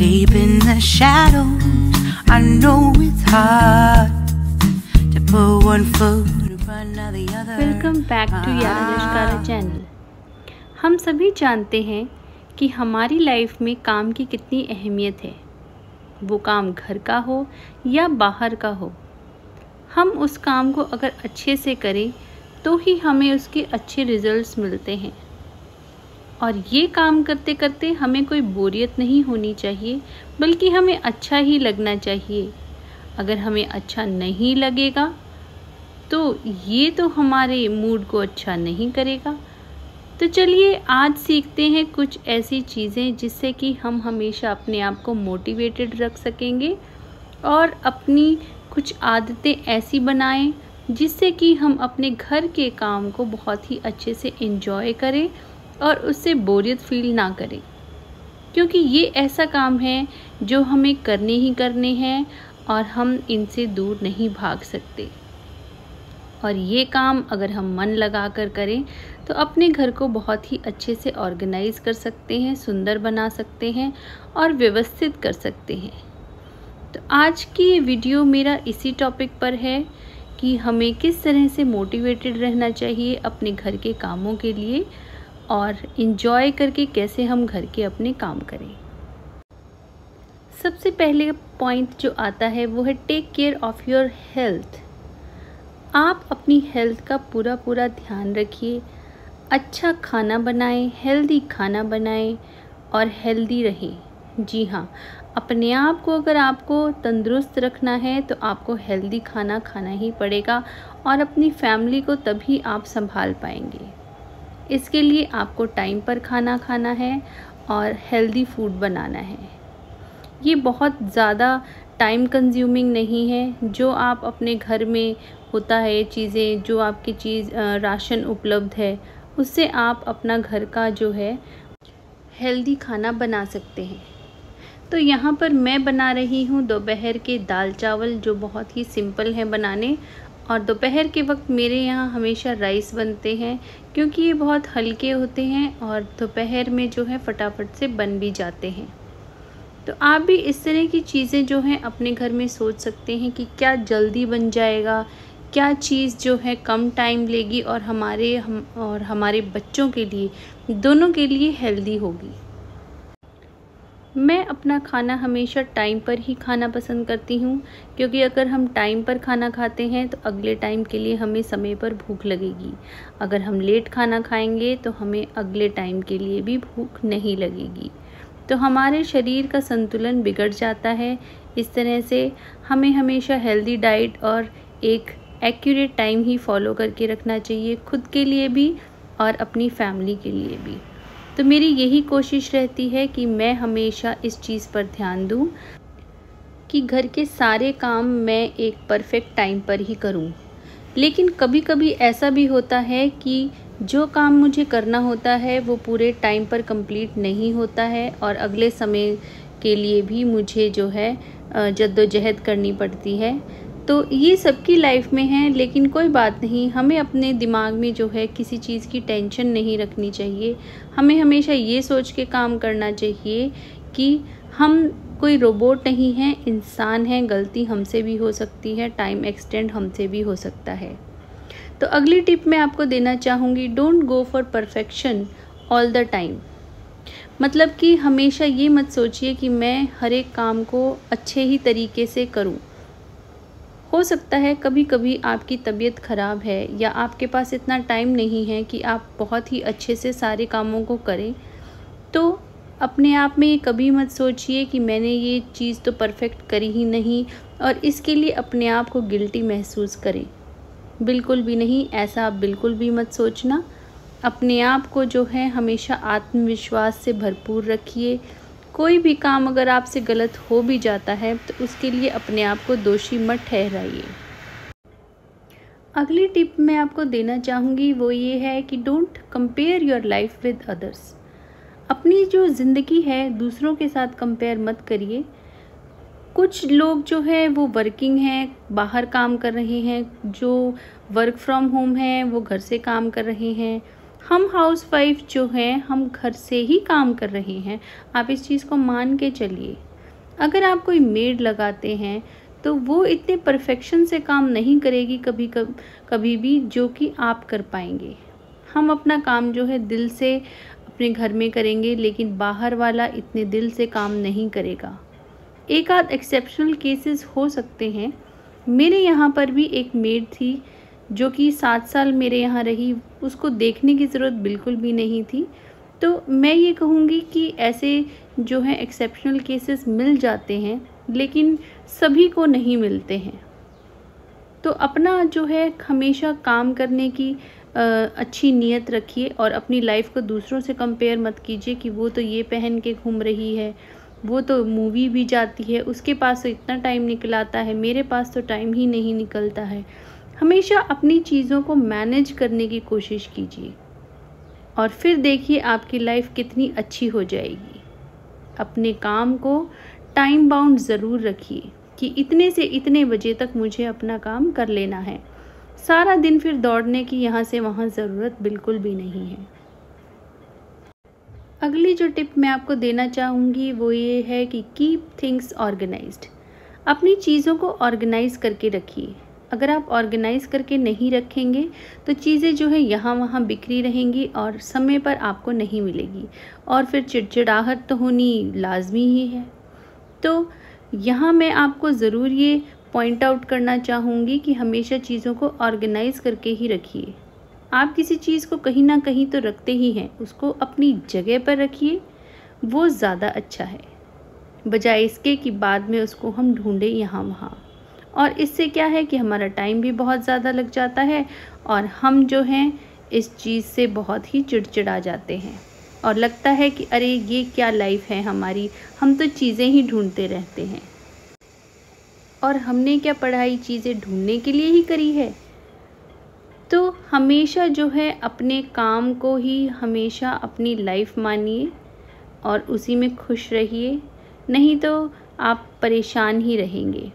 deep in the shadows. I know it's hard to put one foot in front of the other. Welcome back to Yaara Jashkara channel. हम सभी जानते हैं कि हमारी life में काम की कितनी अहमियत है, वो काम घर का हो या बाहर का हो। हम उस काम को अगर अच्छे से करें तो ही हमें उसके अच्छे रिजल्ट्स मिलते हैं। और ये काम करते करते हमें कोई बोरियत नहीं होनी चाहिए, बल्कि हमें अच्छा ही लगना चाहिए। अगर हमें अच्छा नहीं लगेगा तो ये तो हमारे मूड को अच्छा नहीं करेगा। तो चलिए आज सीखते हैं कुछ ऐसी चीज़ें जिससे कि हम हमेशा अपने आप को मोटिवेटेड रख सकेंगे और अपनी कुछ आदतें ऐसी बनाएं जिससे कि हम अपने घर के काम को बहुत ही अच्छे से एंजॉय करें और उससे बोरियत फील ना करें, क्योंकि ये ऐसा काम है जो हमें करने ही करने हैं और हम इनसे दूर नहीं भाग सकते। और ये काम अगर हम मन लगा कर करें तो अपने घर को बहुत ही अच्छे से ऑर्गेनाइज कर सकते हैं, सुंदर बना सकते हैं और व्यवस्थित कर सकते हैं। तो आज की ये वीडियो मेरा इसी टॉपिक पर है कि हमें किस तरह से मोटिवेटेड रहना चाहिए अपने घर के कामों के लिए और इन्जॉय करके कैसे हम घर के अपने काम करें। सबसे पहले पॉइंट जो आता है वो है take care of your health. आप अपनी हेल्थ का पूरा ध्यान रखिए, अच्छा खाना बनाएं, हेल्दी खाना बनाएं और हेल्दी रहें। जी हाँ, अपने आप को अगर आपको तंदुरुस्त रखना है तो आपको हेल्दी खाना खाना ही पड़ेगा और अपनी फैमिली को तभी आप संभाल पाएंगे। इसके लिए आपको टाइम पर खाना खाना है और हेल्दी फूड बनाना है। ये बहुत ज़्यादा टाइम कंज्यूमिंग नहीं है। जो आप अपने घर में होता है चीज़ें, जो आपकी राशन उपलब्ध है, उससे आप अपना घर का जो है हेल्दी खाना बना सकते हैं। तो यहाँ पर मैं बना रही हूँ दोपहर के दाल चावल, जो बहुत ही सिंपल है बनाने। और दोपहर के वक्त मेरे यहाँ हमेशा राइस बनते हैं क्योंकि ये बहुत हल्के होते हैं और दोपहर में जो है फटाफट से बन भी जाते हैं। तो आप भी इस तरह की चीज़ें जो हैं अपने घर में सोच सकते हैं कि क्या जल्दी बन जाएगा, क्या चीज़ जो है कम टाइम लेगी और हमारे बच्चों के लिए, दोनों के लिए हेल्दी होगी। मैं अपना खाना हमेशा टाइम पर ही खाना पसंद करती हूँ, क्योंकि अगर हम टाइम पर खाना खाते हैं तो अगले टाइम के लिए हमें समय पर भूख लगेगी। अगर हम लेट खाना खाएंगे तो हमें अगले टाइम के लिए भी भूख नहीं लगेगी। तो हमारे शरीर का संतुलन बिगड़ जाता है। इस तरह से हमें हमेशा हेल्दी डाइट और एक एक्यूरेट टाइम ही फॉलो करके रखना चाहिए, खुद के लिए भी और अपनी फैमिली के लिए भी। तो मेरी यही कोशिश रहती है कि मैं हमेशा इस चीज़ पर ध्यान दूं कि घर के सारे काम मैं एक परफेक्ट टाइम पर ही करूं। लेकिन कभी कभी ऐसा भी होता है कि जो काम मुझे करना होता है वो पूरे टाइम पर कंप्लीट नहीं होता है और अगले समय के लिए भी मुझे जो है जद्दोजहद करनी पड़ती है। तो ये सबकी लाइफ में है, लेकिन कोई बात नहीं। हमें अपने दिमाग में जो है किसी चीज़ की टेंशन नहीं रखनी चाहिए। हमें हमेशा ये सोच के काम करना चाहिए कि हम कोई रोबोट नहीं हैं, इंसान हैं, गलती हमसे भी हो सकती है, टाइम एक्सटेंड हमसे भी हो सकता है। तो अगली टिप मैं आपको देना चाहूँगी, don't go for perfection all the time. मतलब कि हमेशा ये मत सोचिए कि मैं हर एक काम को अच्छे ही तरीके से करूँ। हो सकता है कभी कभी आपकी तबीयत ख़राब है या आपके पास इतना टाइम नहीं है कि आप बहुत ही अच्छे से सारे कामों को करें। तो अपने आप में कभी मत सोचिए कि मैंने ये चीज़ तो परफेक्ट करी ही नहीं और इसके लिए अपने आप को गिल्टी महसूस करें। बिल्कुल भी नहीं, ऐसा आप बिल्कुल भी मत सोचना। अपने आप को जो है हमेशा आत्मविश्वास से भरपूर रखिए। कोई भी काम अगर आपसे गलत हो भी जाता है तो उसके लिए अपने आप को दोषी मत ठहराइए। अगली टिप मैं आपको देना चाहूँगी वो ये है कि don't compare your life with others. अपनी जो ज़िंदगी है दूसरों के साथ कंपेयर मत करिए। कुछ लोग जो है वो वर्किंग हैं, बाहर काम कर रहे हैं, जो वर्क फ्रॉम होम है वो घर से काम कर रहे हैं। हम हाउसवाइफ जो हैं हम घर से ही काम कर रहे हैं। आप इस चीज़ को मान के चलिए। अगर आप कोई मेड लगाते हैं तो वो इतने परफेक्शन से काम नहीं करेगी कभी भी जो कि आप कर पाएंगे। हम अपना काम जो है दिल से अपने घर में करेंगे, लेकिन बाहर वाला इतने दिल से काम नहीं करेगा। एक आध एक्सेप्शनल केसेस हो सकते हैं। मेरे यहाँ पर भी एक मेड थी जो कि 7 साल मेरे यहाँ रही, उसको देखने की ज़रूरत बिल्कुल भी नहीं थी। तो मैं ये कहूँगी कि ऐसे जो है एक्सेप्शनल केसेस मिल जाते हैं, लेकिन सभी को नहीं मिलते हैं। तो अपना जो है हमेशा काम करने की अच्छी नीयत रखिए और अपनी लाइफ को दूसरों से कंपेयर मत कीजिए कि वो तो ये पहन के घूम रही है, वो तो मूवी भी जाती है, उसके पास तो इतना टाइम निकल आता है, मेरे पास तो टाइम ही नहीं निकलता है। हमेशा अपनी चीज़ों को मैनेज करने की कोशिश कीजिए और फिर देखिए आपकी लाइफ कितनी अच्छी हो जाएगी। अपने काम को टाइम बाउंड ज़रूर रखिए कि इतने से इतने बजे तक मुझे अपना काम कर लेना है। सारा दिन फिर दौड़ने की यहाँ से वहाँ ज़रूरत बिल्कुल भी नहीं है। अगली जो टिप मैं आपको देना चाहूँगी वो ये है कि कीप थिंग्स ऑर्गेनाइज्ड। अपनी चीज़ों को ऑर्गेनाइज करके रखिए। अगर आप ऑर्गेनाइज करके नहीं रखेंगे तो चीज़ें जो है यहाँ वहाँ बिखरी रहेंगी और समय पर आपको नहीं मिलेगी और फिर चिड़चिड़ाहट तो होनी लाजमी ही है। तो यहाँ मैं आपको ज़रूर ये पॉइंट आउट करना चाहूँगी कि हमेशा चीज़ों को ऑर्गेनाइज करके ही रखिए। आप किसी चीज़ को कहीं ना कहीं तो रखते ही हैं, उसको अपनी जगह पर रखिए, वो ज़्यादा अच्छा है बजाय इसके कि बाद में उसको हम ढूंढें यहाँ वहाँ। और इससे क्या है कि हमारा टाइम भी बहुत ज़्यादा लग जाता है और हम जो हैं इस चीज़ से बहुत ही चिड़चिड़ा जाते हैं और लगता है कि अरे ये क्या लाइफ है हमारी, हम तो चीज़ें ही ढूंढते रहते हैं। और हमने क्या पढ़ाई चीज़ें ढूंढने के लिए ही करी है? तो हमेशा जो है अपने काम को ही हमेशा अपनी लाइफ मानिए और उसी में खुश रहिए, नहीं तो आप परेशान ही रहेंगे।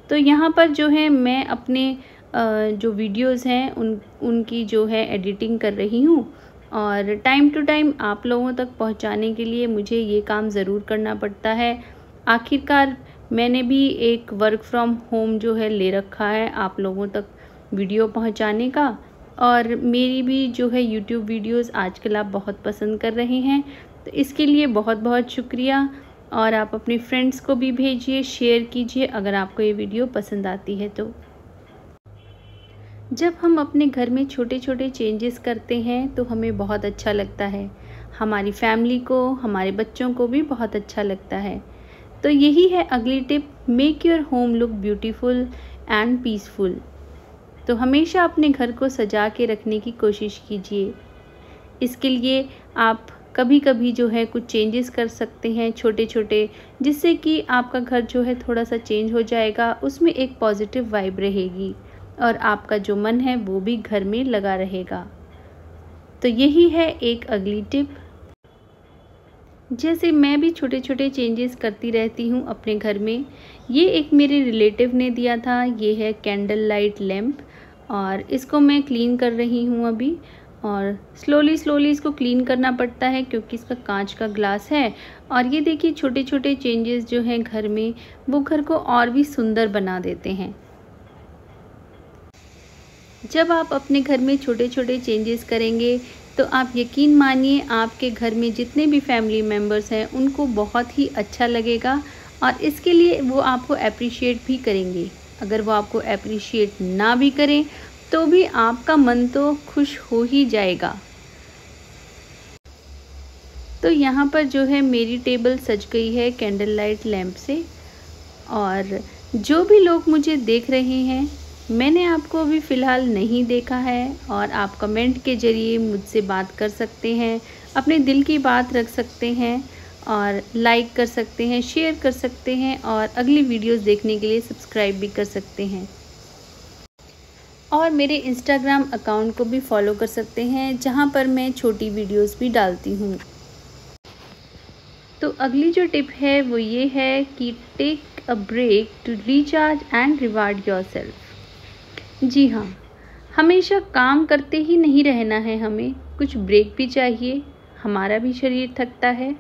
तो यहाँ पर जो है मैं अपने जो वीडियोस हैं उनकी जो है एडिटिंग कर रही हूँ और टाइम टू टाइम आप लोगों तक पहुँचाने के लिए मुझे ये काम ज़रूर करना पड़ता है। आखिरकार मैंने भी एक वर्क फ्रॉम होम जो है ले रखा है आप लोगों तक वीडियो पहुंचाने का, और मेरी भी जो है यूट्यूब वीडियोस आजकल आप बहुत पसंद कर रहे हैं, तो इसके लिए बहुत बहुत शुक्रिया। और आप अपने फ्रेंड्स को भी भेजिए, शेयर कीजिए अगर आपको ये वीडियो पसंद आती है तो। जब हम अपने घर में छोटे छोटे चेंजेस करते हैं तो हमें बहुत अच्छा लगता है, हमारी फैमिली को, हमारे बच्चों को भी बहुत अच्छा लगता है। तो यही है अगली tip, make your home look beautiful and peaceful. तो हमेशा अपने घर को सजा के रखने की कोशिश कीजिए। इसके लिए आप कभी कभी जो है कुछ चेंजेस कर सकते हैं छोटे छोटे, जिससे कि आपका घर जो है थोड़ा सा चेंज हो जाएगा, उसमें एक पॉजिटिव वाइब रहेगी और आपका जो मन है वो भी घर में लगा रहेगा। तो यही है एक अगली टिप। जैसे मैं भी छोटे छोटे चेंजेस करती रहती हूँ अपने घर में। ये एक मेरे रिलेटिव ने दिया था, ये है कैंडल लाइट लैम्प और इसको मैं क्लीन कर रही हूँ अभी। और स्लोली इसको क्लीन करना पड़ता है क्योंकि इसका कांच का ग्लास है। और ये देखिए छोटे छोटे चेंजेस जो हैं घर में वो घर को और भी सुंदर बना देते हैं। जब आप अपने घर में छोटे छोटे चेंजेस करेंगे तो आप यकीन मानिए आपके घर में जितने भी फैमिली मेम्बर्स हैं उनको बहुत ही अच्छा लगेगा और इसके लिए वो आपको अप्रिशिएट भी करेंगे। अगर वो आपको अप्रिशिएट ना भी करें तो भी आपका मन तो खुश हो ही जाएगा। तो यहाँ पर जो है मेरी टेबल सज गई है कैंडल लाइट लैम्प से। और जो भी लोग मुझे देख रहे हैं, मैंने आपको अभी फ़िलहाल नहीं देखा है और आप कमेंट के ज़रिए मुझसे बात कर सकते हैं, अपने दिल की बात रख सकते हैं और लाइक कर सकते हैं, शेयर कर सकते हैं और अगली वीडियोस देखने के लिए सब्सक्राइब भी कर सकते हैं। और मेरे इंस्टाग्राम अकाउंट को भी फॉलो कर सकते हैं जहां पर मैं छोटी वीडियोस भी डालती हूं। तो अगली जो टिप है वो ये है कि take a break to recharge and reward yourself. जी हाँ, हमेशा काम करते ही नहीं रहना है, हमें कुछ ब्रेक भी चाहिए, हमारा भी शरीर थकता है।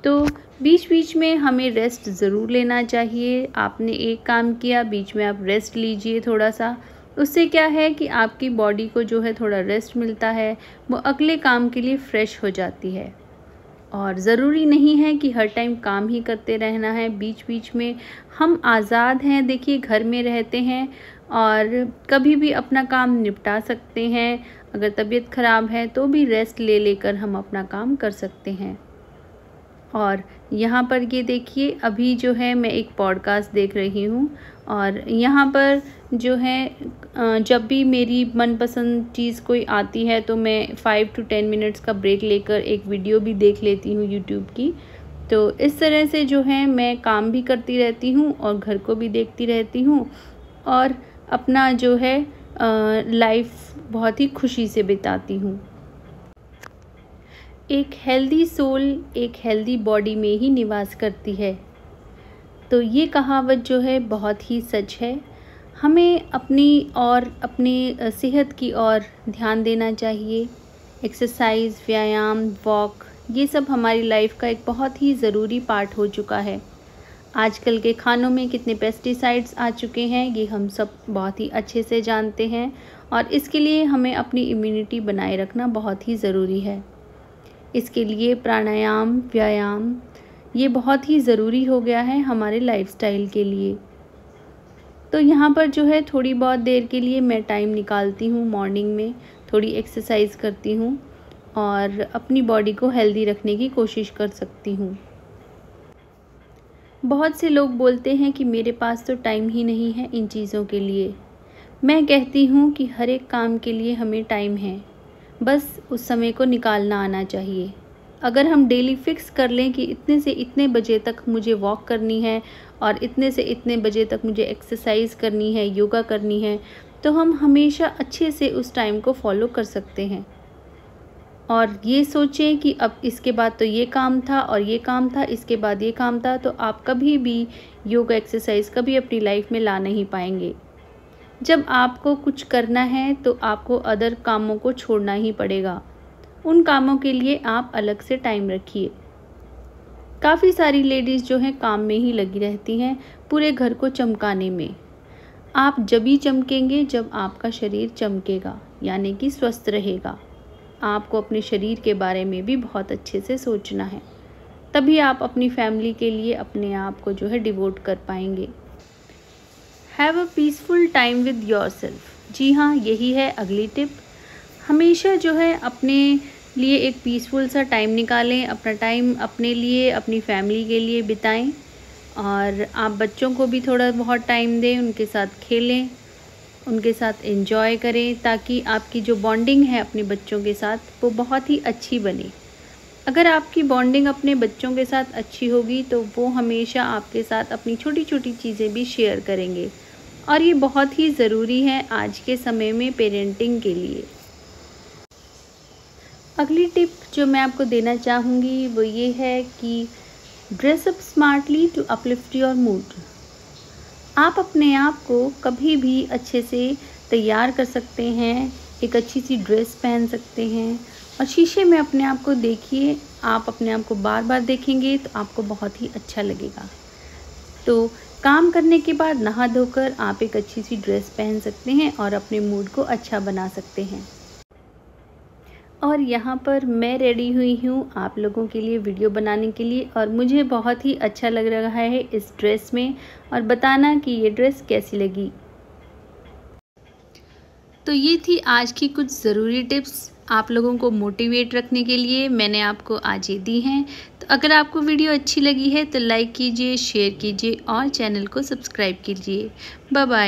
तो बीच बीच में हमें रेस्ट ज़रूर लेना चाहिए। आपने एक काम किया, बीच में आप रेस्ट लीजिए थोड़ा सा। उससे क्या है कि आपकी बॉडी को जो है थोड़ा रेस्ट मिलता है, वो अगले काम के लिए फ्रेश हो जाती है। और ज़रूरी नहीं है कि हर टाइम काम ही करते रहना है, बीच बीच में हम आज़ाद हैं। देखिए, घर में रहते हैं और कभी भी अपना काम निपटा सकते हैं। अगर तबीयत ख़राब है तो भी रेस्ट ले लेकर हम अपना काम कर सकते हैं। और यहाँ पर ये देखिए, अभी जो है मैं एक पॉडकास्ट देख रही हूँ और यहाँ पर जो है जब भी मेरी मनपसंद चीज़ कोई आती है तो मैं 5 to 10 मिनट्स का ब्रेक लेकर एक वीडियो भी देख लेती हूँ यूट्यूब की। तो इस तरह से जो है मैं काम भी करती रहती हूँ और घर को भी देखती रहती हूँ और अपना जो है लाइफ बहुत ही खुशी से बिताती हूँ। एक हेल्दी सोल एक हेल्दी बॉडी में ही निवास करती है। तो ये कहावत जो है बहुत ही सच है। हमें अपनी और अपनी सेहत की ओर ध्यान देना चाहिए। एक्सरसाइज, व्यायाम, वॉक, ये सब हमारी लाइफ का एक बहुत ही ज़रूरी पार्ट हो चुका है। आजकल के खानों में कितने पेस्टिसाइड्स आ चुके हैं, ये हम सब बहुत ही अच्छे से जानते हैं और इसके लिए हमें अपनी इम्यूनिटी बनाए रखना बहुत ही ज़रूरी है। इसके लिए प्राणायाम, व्यायाम ये बहुत ही ज़रूरी हो गया है हमारे लाइफस्टाइल के लिए। तो यहाँ पर जो है थोड़ी बहुत देर के लिए मैं टाइम निकालती हूँ, मॉर्निंग में थोड़ी एक्सरसाइज करती हूँ और अपनी बॉडी को हेल्दी रखने की कोशिश कर सकती हूँ। बहुत से लोग बोलते हैं कि मेरे पास तो टाइम ही नहीं है इन चीज़ों के लिए। मैं कहती हूँ कि हर एक काम के लिए हमें टाइम है, बस उस समय को निकालना आना चाहिए। अगर हम डेली फिक्स कर लें कि इतने से इतने बजे तक मुझे वॉक करनी है और इतने से इतने बजे तक मुझे एक्सरसाइज करनी है, योगा करनी है, तो हम हमेशा अच्छे से उस टाइम को फॉलो कर सकते हैं। और ये सोचें कि अब इसके बाद तो ये काम था और ये काम था, इसके बाद ये काम था, तो आप कभी भी योगा एक्सरसाइज कभी अपनी लाइफ में ला नहीं पाएंगे। जब आपको कुछ करना है तो आपको अदर कामों को छोड़ना ही पड़ेगा। उन कामों के लिए आप अलग से टाइम रखिए। काफ़ी सारी लेडीज़ जो हैं काम में ही लगी रहती हैं, पूरे घर को चमकाने में। आप जब ही चमकेंगे जब आपका शरीर चमकेगा, यानी कि स्वस्थ रहेगा। आपको अपने शरीर के बारे में भी बहुत अच्छे से सोचना है, तभी आप अपनी फैमिली के लिए अपने आप को जो है डिवोट कर पाएंगे। Have a peaceful time with yourself. जी हाँ, यही है अगली टिप। हमेशा जो है अपने लिए एक पीसफुल सा टाइम निकालें, अपना टाइम अपने लिए, अपनी फैमिली के लिए बिताएं और आप बच्चों को भी थोड़ा बहुत टाइम दें, उनके साथ खेलें, उनके साथ एंजॉय करें, ताकि आपकी जो बॉन्डिंग है अपने बच्चों के साथ वो बहुत ही अच्छी बने। अगर आपकी बॉन्डिंग अपने बच्चों के साथ अच्छी होगी तो वो हमेशा आपके साथ अपनी छोटी छोटी चीज़ें भी शेयर करेंगे और ये बहुत ही ज़रूरी है आज के समय में पेरेंटिंग के लिए। अगली टिप जो मैं आपको देना चाहूँगी वो ये है कि dress up smartly to uplift your mood. आप अपने आप को कभी भी अच्छे से तैयार कर सकते हैं, एक अच्छी सी ड्रेस पहन सकते हैं और शीशे में अपने आप को देखिए। आप अपने आप को बार बार देखेंगे तो आपको बहुत ही अच्छा लगेगा। तो काम करने के बाद नहा धोकर आप एक अच्छी सी ड्रेस पहन सकते हैं और अपने मूड को अच्छा बना सकते हैं। और यहाँ पर मैं रेडी हुई हूँ आप लोगों के लिए वीडियो बनाने के लिए और मुझे बहुत ही अच्छा लग रहा है इस ड्रेस में, और बताना कि ये ड्रेस कैसी लगी। तो ये थी आज की कुछ ज़रूरी टिप्स आप लोगों को मोटिवेट रखने के लिए मैंने आपको आज ये दी हैं। तो अगर आपको वीडियो अच्छी लगी है तो लाइक कीजिए, शेयर कीजिए और चैनल को सब्सक्राइब कीजिए। Bye bye.